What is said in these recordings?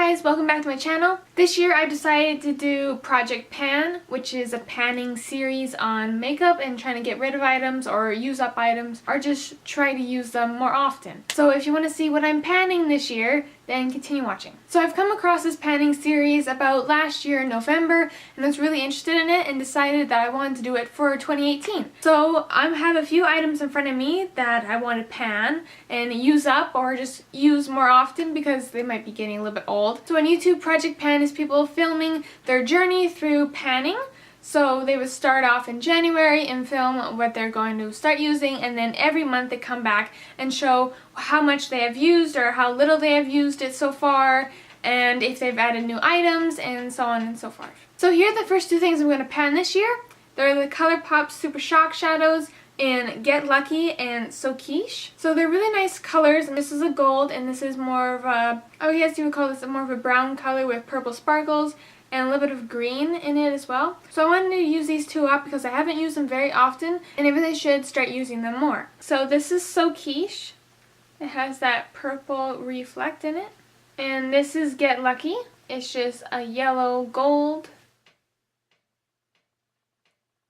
guys, welcome back to my channel. This year I decided to do Project Pan, which is a panning series on makeup and trying to get rid of items or use up items or just try to use them more often. So if you want to see what I'm panning this year, then continue watching. So I've come across this panning series about last year in November and I was really interested in it and decided that I wanted to do it for 2018. So I have a few items in front of me that I want to pan and use up or just use more often because they might be getting a little bit old. So on YouTube, Project Pan is people filming their journey through panning. So they would start off in January and film what they're going to start using, and then every month they come back and show how much they have used or how little they have used it so far, and if they've added new items and so on and so forth. So here are the first two things I'm going to pan this year. They're the ColourPop Super Shock Shadows in Get Lucky and So Quiche. So they're really nice colors, and this is a gold and this is more of a, I guess you would call this more of a brown color with purple sparkles and a little bit of green in it as well. So I wanted to use these two up because I haven't used them very often and I really should start using them more. So this is So Quiche. It has that purple reflect in it. And this is Get Lucky. It's just a yellow gold.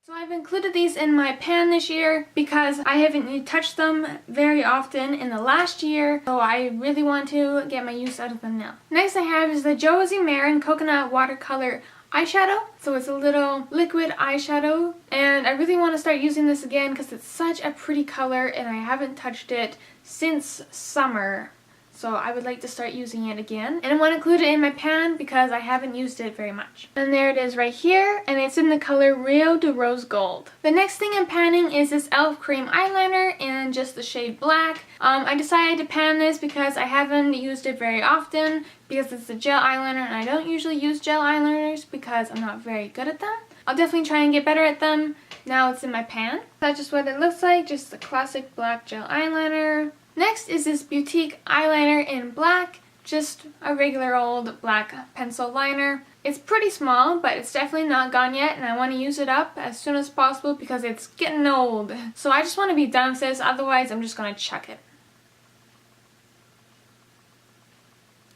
So I've included these in my pan this year because I haven't touched them very often in the last year, so I really want to get my use out of them now. Next I have is the Josie Maran Coconut Watercolor eyeshadow. So it's a little liquid eyeshadow and I really want to start using this again because it's such a pretty color and I haven't touched it since summer. So I would like to start using it again. And I want to include it in my pan because I haven't used it very much. And there it is right here, and it's in the color Rio De Rose Gold. The next thing I'm panning is this e.l.f. cream eyeliner in just the shade black. I decided to pan this because I haven't used it very often because it's a gel eyeliner and I don't usually use gel eyeliners because I'm not very good at them. I'll definitely try and get better at them. Now it's in my pan. That's just what it looks like, just the classic black gel eyeliner. Next is this Beautique eyeliner in black, just a regular old black pencil liner. It's pretty small, but it's definitely not gone yet, and I want to use it up as soon as possible because it's getting old. So I just want to be done with this, otherwise I'm just going to chuck it.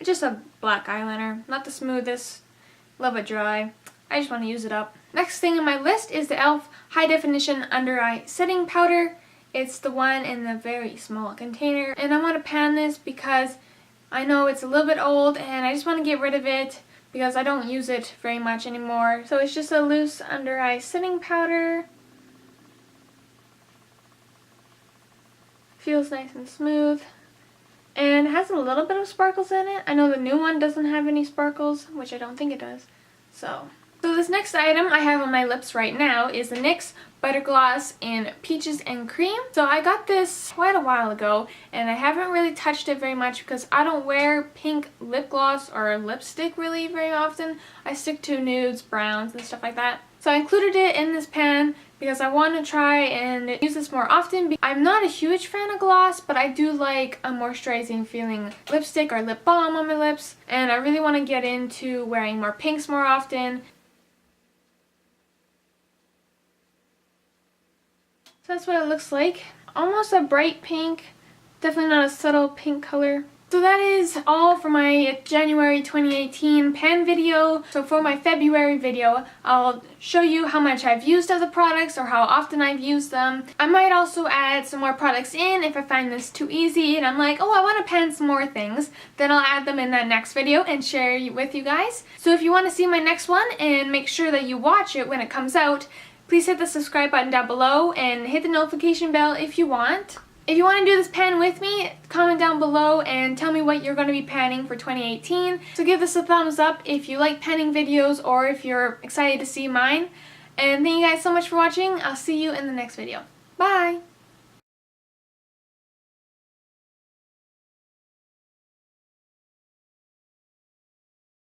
Just a black eyeliner, not the smoothest, a little bit dry. I just want to use it up. Next thing on my list is the e.l.f. High Definition Under Eye Setting Powder. It's the one in the very small container, and I want to pan this because I know it's a little bit old and I just want to get rid of it because I don't use it very much anymore. So it's just a loose under eye setting powder. Feels nice and smooth and it has a little bit of sparkles in it. I know the new one doesn't have any sparkles, which I don't think it does. So this next item I have on my lips right now is the NYX Butter Gloss in Peaches and Cream. So I got this quite a while ago and I haven't really touched it very much because I don't wear pink lip gloss or lipstick really very often. I stick to nudes, browns, and stuff like that. So I included it in this pan because I want to try and use this more often. I'm not a huge fan of gloss, but I do like a moisturizing feeling lipstick or lip balm on my lips, and I really want to get into wearing more pinks more often. So that's what it looks like. Almost a bright pink, definitely not a subtle pink color. So that is all for my January 2018 pan video. So for my February video, I'll show you how much I've used of the products or how often I've used them. I might also add some more products in if I find this too easy and I'm like, oh, I want to pan some more things. Then I'll add them in that next video and share with you guys. So if you want to see my next one and make sure that you watch it when it comes out, please hit the subscribe button down below and hit the notification bell if you want. If you want to do this pan with me, comment down below and tell me what you're going to be panning for 2018. So give this a thumbs up if you like panning videos or if you're excited to see mine. And thank you guys so much for watching. I'll see you in the next video. Bye!